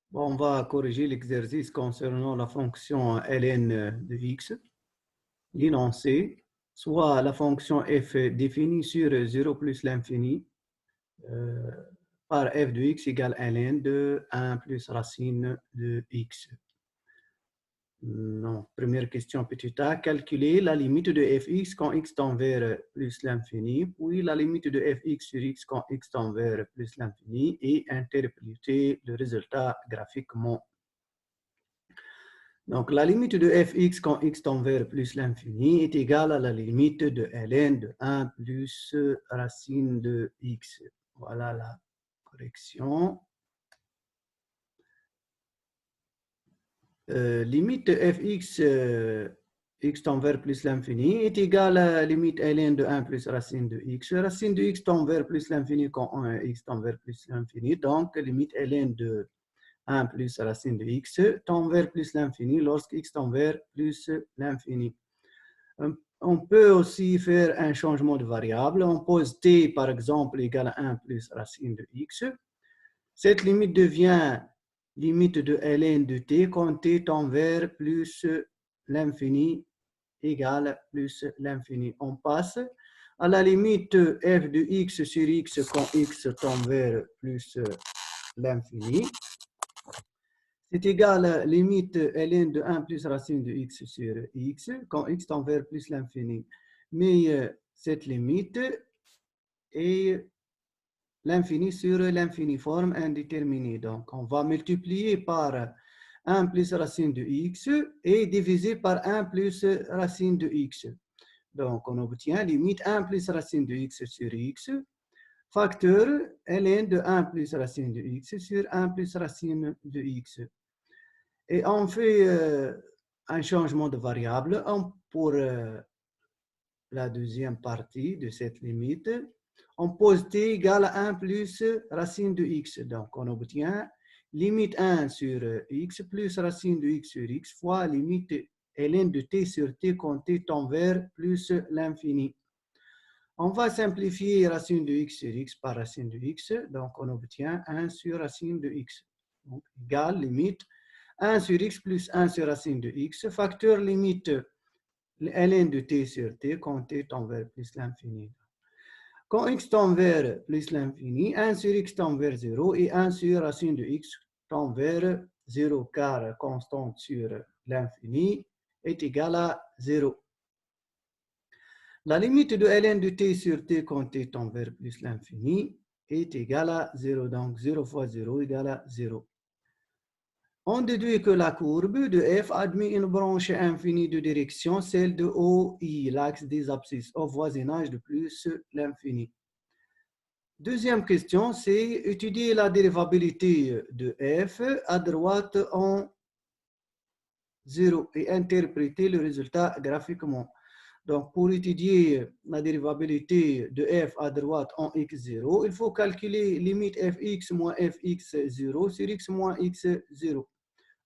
Bon, on va corriger l'exercice concernant la fonction ln de x. L'énoncé, soit la fonction f définie sur 0 plus l'infini euh, par f de x égale ln de 1 plus racine de x. Non, première question, petit a, calculer la limite de fx quand x tend vers plus l'infini, puis la limite de fx sur x quand x tend vers plus l'infini et interpréter le résultat graphiquement. Donc, la limite de fx quand x tend vers plus l'infini est égale à la limite de ln de 1 plus racine de x. Voilà la correction. Limite de fx x tend vers plus l'infini est égale à la limite ln de 1 plus racine de x. Racine de x tend vers plus l'infini quand x tend vers plus l'infini. Donc, limite ln de 1 plus racine de x tend vers plus l'infini lorsque x tend vers plus l'infini. On peut aussi faire un changement de variable. On pose t, par exemple, égale à 1 plus racine de x. Cette limite devient limite de ln de t quand t tend vers plus l'infini égale plus l'infini. On passe à la limite f de x sur x quand x tend vers plus l'infini. C'est égal à la limite ln de 1 plus racine de x sur x quand x tend vers plus l'infini. Mais cette limite est l'infini sur l'infini, forme indéterminée. Donc, on va multiplier par 1 plus racine de x et diviser par 1 plus racine de x. Donc, on obtient limite 1 plus racine de x sur x, facteur ln de 1 plus racine de x sur 1 plus racine de x. Et on fait un changement de variable pour la deuxième partie de cette limite. On pose t égale à 1 plus racine de x. Donc, on obtient limite 1 sur x plus racine de x sur x fois limite ln de t sur t quand t tend vers plus l'infini. On va simplifier racine de x sur x par racine de x. Donc, on obtient 1 sur racine de x. Donc, égale limite 1 sur x plus 1 sur racine de x, facteur limite ln de t sur t quand t tend vers plus l'infini. Quand x tend vers plus l'infini, 1 sur x tend vers 0 et 1 sur racine de x tend vers 0 car constante sur l'infini est égale à 0. La limite de ln de t sur t quand t tend vers plus l'infini est égale à 0. Donc 0 fois 0 égale à 0. On déduit que la courbe de f admet une branche infinie de direction, celle de OI, l'axe des abscisses, au voisinage de plus l'infini. Deuxième question, c'est étudier la dérivabilité de f à droite en 0 et interpréter le résultat graphiquement. Donc, pour étudier la dérivabilité de f à droite en x0, il faut calculer limite fx moins fx0 sur x moins x0.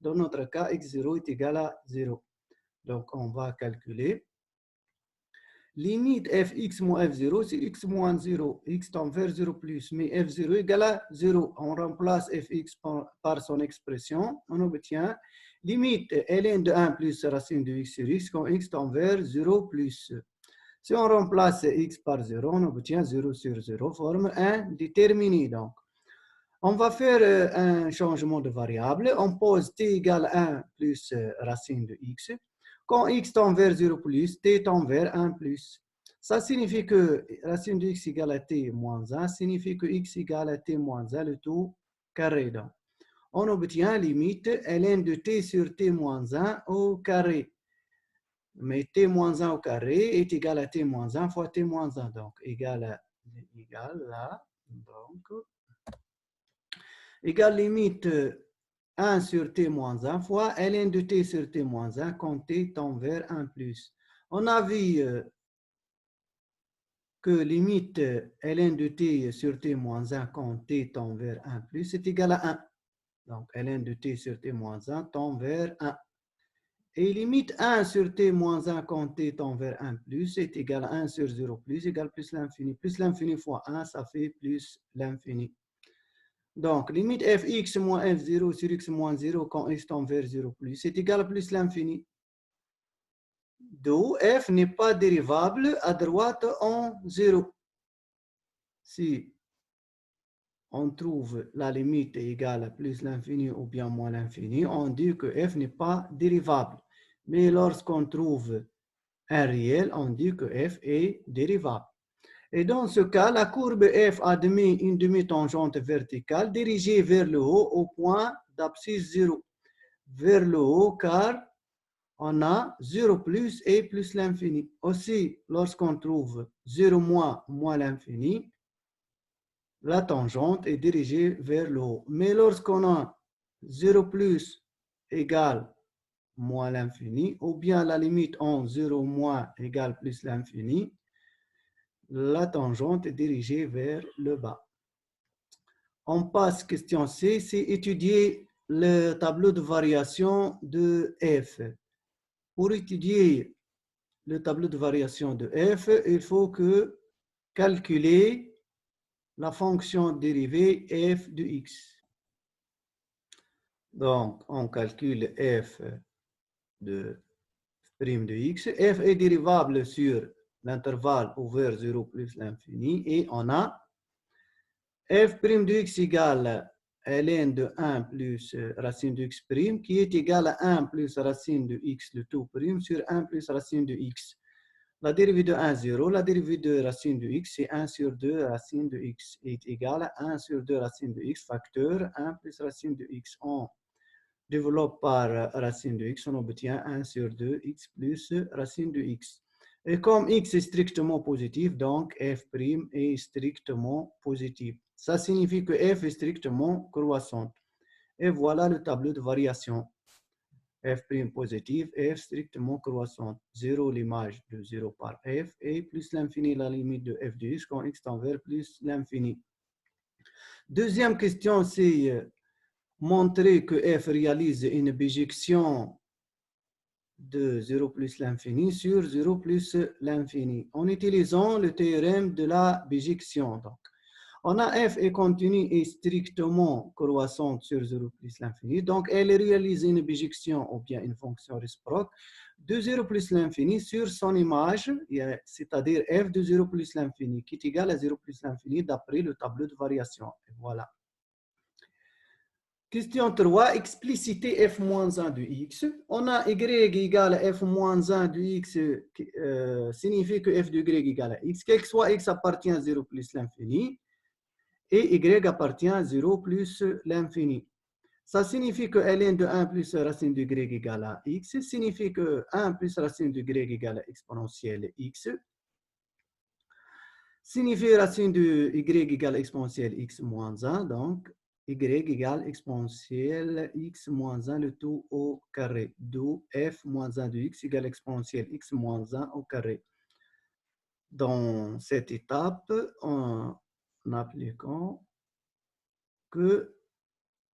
Dans notre cas, x0 est égal à 0. Donc, on va calculer. Limite fx moins f0, c'est x moins 0. X tend vers 0 plus, mais f0 égale à 0. On remplace fx par son expression. On obtient limite ln de 1 plus racine de x sur x quand x tend vers 0 plus. Si on remplace x par 0, on obtient 0 sur 0, forme indéterminée. Donc, on va faire un changement de variable. On pose t égale 1 plus racine de x. Quand x tend vers 0 plus, t tend vers 1 plus. Ça signifie que racine de x égale à t moins 1 signifie que x égale à t moins 1, le tout carré. Donc, on obtient limite ln de t sur t moins 1 au carré. Mais t moins 1 au carré est égal à t moins 1 fois t moins 1. Donc, égal à donc, égale limite 1 sur t moins 1 fois ln de t sur t moins 1 quand t tend vers 1 plus. On a vu que limite ln de t sur t moins 1 quand t tend vers 1 plus est égal à 1. Donc, ln de t sur t moins 1 tend vers 1. Et limite 1 sur t moins 1 quand t tend vers 1 plus est égal à 1 sur 0 plus égale plus l'infini. Plus l'infini fois 1, ça fait plus l'infini. Donc, limite fx moins f0 sur x moins 0 quand x tend vers 0 plus, c'est égal à plus l'infini. D'où f n'est pas dérivable à droite en 0. Si on trouve la limite égale à plus l'infini ou bien moins l'infini, on dit que f n'est pas dérivable. Mais lorsqu'on trouve un réel, on dit que f est dérivable. Et dans ce cas, la courbe f a une demi-tangente verticale dirigée vers le haut au point d'abscisse 0. Vers le haut car on a 0 plus et plus l'infini. Aussi, lorsqu'on trouve 0 moins l'infini, la tangente est dirigée vers le haut. Mais lorsqu'on a 0 plus égale moins l'infini, ou bien la limite en 0 moins égale plus l'infini, la tangente est dirigée vers le bas. On passe question C, c'est étudier le tableau de variation de f. Pour étudier le tableau de variation de f, il faut que calculer la fonction dérivée f de x. Donc, on calcule f de prime de x. F est dérivable sur l'intervalle ouvert 0 plus l'infini et on a f' de x égale ln de 1 plus racine de x' qui est égal à 1 plus racine de x le tout prime sur 1 plus racine de x. La dérivée de 1, 0. La dérivée de racine de x, c'est 1 sur 2 racine de x est égal à 1 sur 2 racine de x facteur 1 plus racine de x. On développe par racine de x, on obtient 1 sur 2 x plus racine de x. Et comme x est strictement positif, donc f' est strictement positif. Ça signifie que f est strictement croissante. Et voilà le tableau de variation. f' positif, f strictement croissante. 0 l'image de 0 par f et plus l'infini la limite de f de x quand x tend vers plus l'infini. Deuxième question, c'est montrer que f réalise une bijection de 0 plus l'infini sur 0 plus l'infini en utilisant le théorème de la bijection. Donc, on a f est continue et strictement croissante sur 0 plus l'infini. Donc, elle réalise une bijection ou bien une fonction réciproque de 0 plus l'infini sur son image, c'est-à-dire f de 0 plus l'infini, qui est égal à 0 plus l'infini d'après le tableau de variation. Et voilà. Question 3, expliciter f-1 de x. On a y égale à f-1 de x signifie que f de y égale à x, quel que soit x appartient à 0 plus l'infini, et y appartient à 0 plus l'infini. Ça signifie que ln de 1 plus racine de y égale à x, signifie que 1 plus racine de y égale à exponentielle x, signifie racine de y égale à exponentielle x moins 1, donc y égale exponentielle x moins 1 le tout au carré, d'où f moins 1 de x égale exponentielle x moins 1 au carré. Dans cette étape, en appliquant que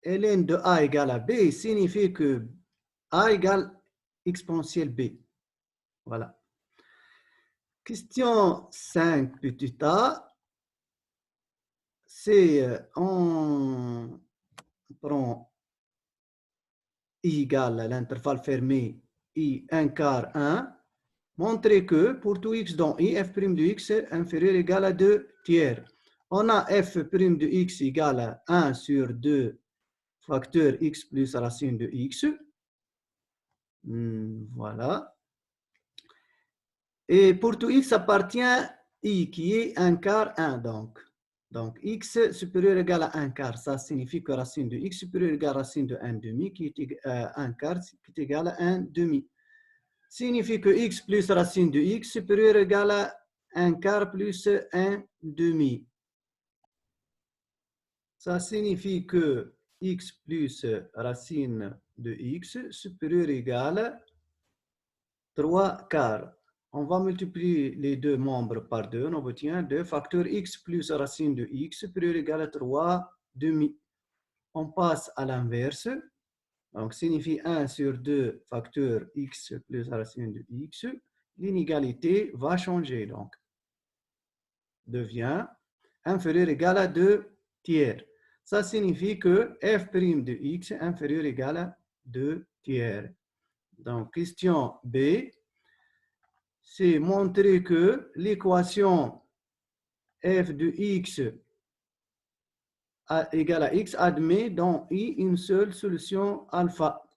ln de a égale à b signifie que a égale exponentielle b. Voilà. Question 5 petit a. C'est on prend i égale à l'intervalle fermé i 1 quart 1. Montrer que pour tout x dans i, f' de x inférieur égal à 2 tiers. On a f' de x égale à 1 sur 2 facteur x plus racine de x. Voilà. Et pour tout x appartient i qui est 1 quart 1 donc. Donc x supérieur égal à 1 quart, ça signifie que racine de x supérieur égal à racine de 1 demi qui est 1 quart qui est égal à 1 demi. Signifie que x plus racine de x supérieur égal à 1 quart plus 1 demi. Ça signifie que x plus racine de x supérieur égal à 3 quarts. On va multiplier les deux membres par 2, on obtient 2 facteur x plus racine de x supérieur égal à 3 demi. On passe à l'inverse. Donc, signifie 1 sur 2 facteur x plus racine de x. L'inégalité va changer, donc. Devient inférieur égal à 2 tiers. ça signifie que f' de x est inférieur ou égal à 2 tiers. Donc, question B, c'est montrer que l'équation f de x égale à x admet dans I une seule solution alpha.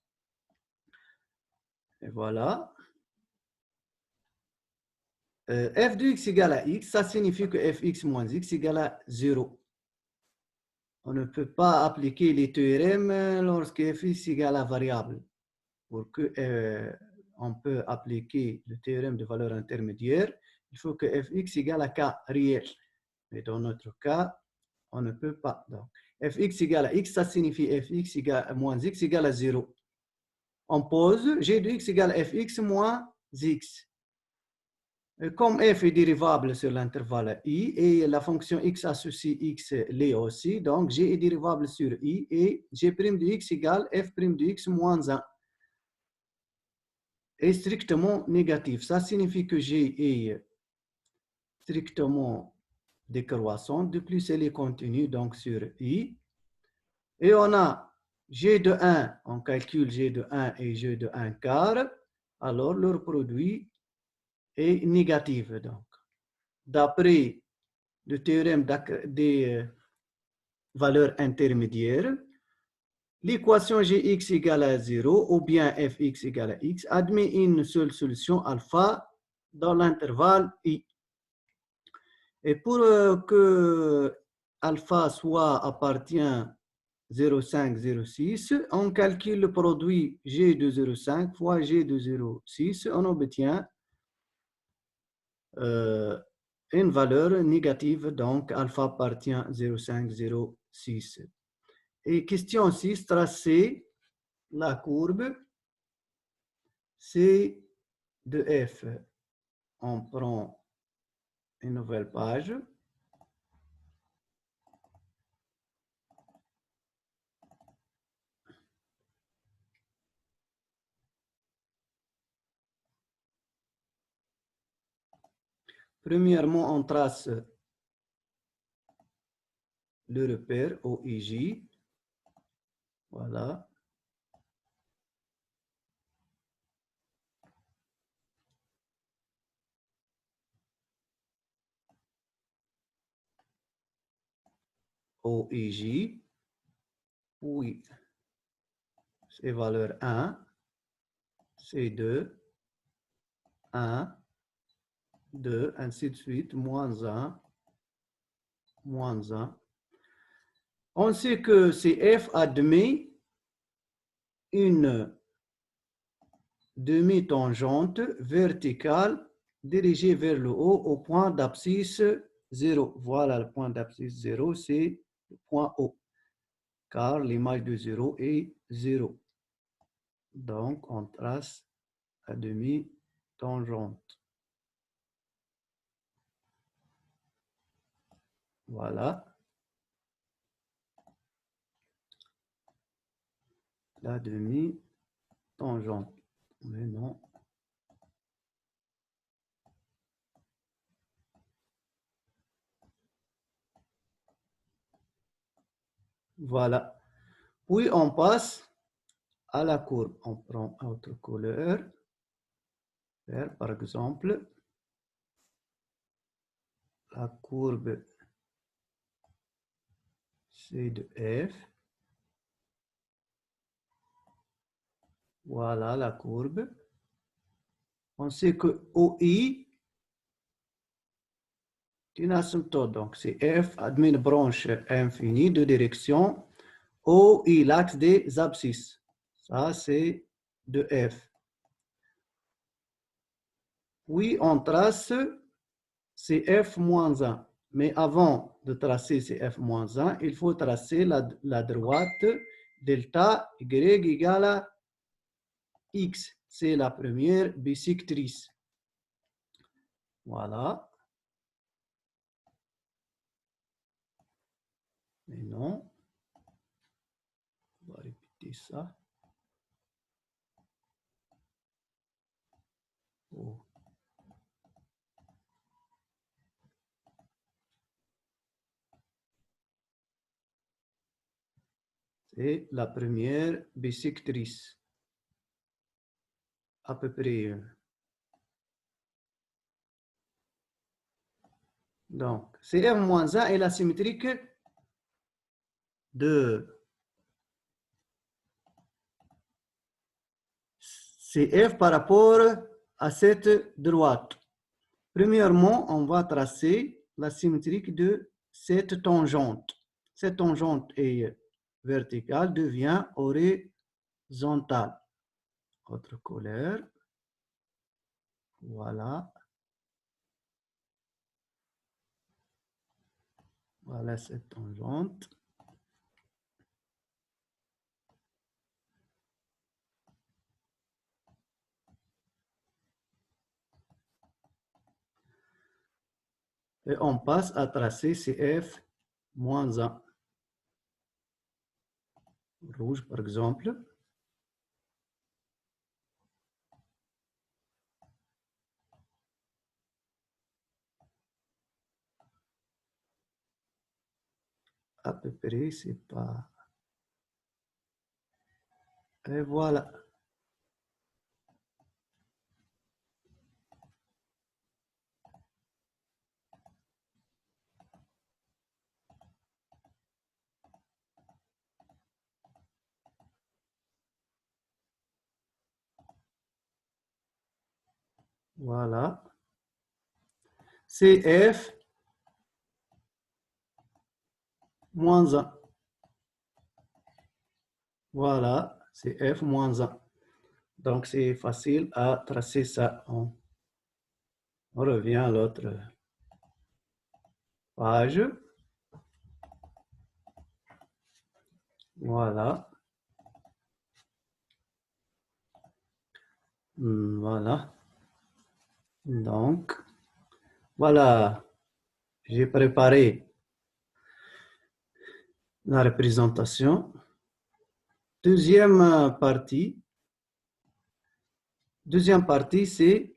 Et voilà. F de x égale à x, ça signifie que fx moins x égale à 0. On ne peut pas appliquer les théorèmes lorsque fx égale à variable. Pour que on peut appliquer le théorème de valeur intermédiaire, il faut que fx égale à k réel. Mais dans notre cas, on ne peut pas. Donc, fx égale à x, ça signifie fx égale à moins x égale à 0. On pose g de x égale à fx moins x. Comme f est dérivable sur l'intervalle i et la fonction x associe x l'est aussi, donc g est dérivable sur i et g' de x égale f' de x moins 1 est strictement négatif. Ça signifie que g est strictement décroissante. De plus, elle est continue donc sur i. Et on a g de 1, on calcule g de 1 et g de 1 quart. Alors, leur produit est négatif. Donc, d'après le théorème des valeurs intermédiaires, l'équation gx égale à 0 ou bien fx égale à x admet une seule solution alpha dans l'intervalle i. Et pour que alpha soit appartient 0,5, 0,6, on calcule le produit g de 0,5 fois g de 0,6, on obtient une valeur négative, donc alpha appartient 0,5, 0,6. Et question 6, tracer la courbe C de F. On prend une nouvelle page. Premièrement, on trace le repère OIJ. Voilà. OIJ. Oui. C'est valeur 1. C2. 1. 2. Ainsi de suite. Moins 1. Moins 1. On sait que CF admet une demi-tangente verticale dirigée vers le haut au point d'abscisse 0. Voilà le point d'abscisse 0, c'est le point O, car l'image de 0 est 0. Donc, on trace la demi-tangente. Voilà. La demi-tangente. Mais non. Voilà. Puis, on passe à la courbe. On prend autre couleur. Vert, par exemple. La courbe C de F. Voilà la courbe. On sait que OI est une asymptote. Donc, c'est F admet une branche infinie de direction OI, l'axe des abscisses. Ça, c'est de F. Oui, on trace CF moins 1. Mais avant de tracer CF moins 1, il faut tracer la droite delta Y égale à X. C'est la première bisectrice. Voilà. Mais non. On va répéter ça. Oh. C'est la première bissectrice. À peu près. Donc, CF moins 1 est la symétrique de CF par rapport à cette droite. Premièrement, on va tracer la symétrique de cette tangente. Cette tangente est verticale, devient horizontale. Autre colère. Voilà. Voilà cette tangente. Et on passe à tracer CF moins 1. Rouge, par exemple. À peu près, c'est pas... Et voilà. Voilà. CF moins 1. Voilà, CF moins 1. Donc, c'est facile à tracer ça. On revient à l'autre page. Voilà. Voilà. Donc, voilà. J'ai préparé la représentation. Deuxième partie. Deuxième partie, c'est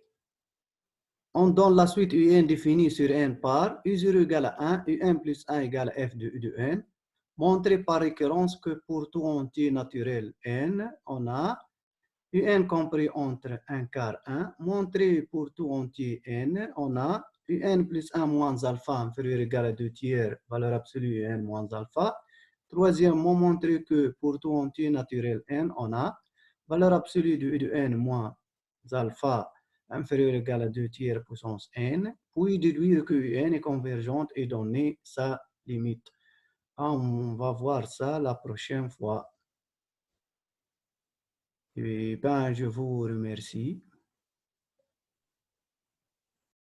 on donne la suite UN définie sur N par U0 égale à 1, UN plus 1 égale à F de U de N. Montrer par récurrence que pour tout entier naturel N, on a UN compris entre 1 quart 1. Montrer pour tout entier N, on a UN plus 1 moins alpha inférieur ou égal à 2 tiers, valeur absolue UN moins alpha. Troisièmement, montrer que pour tout entier naturel N, on a valeur absolue de U de N moins alpha inférieur ou égal à 2 tiers puissance N. Puis déduire que UN est convergente et donner sa limite. On va voir ça la prochaine fois. Et ben, je vous remercie.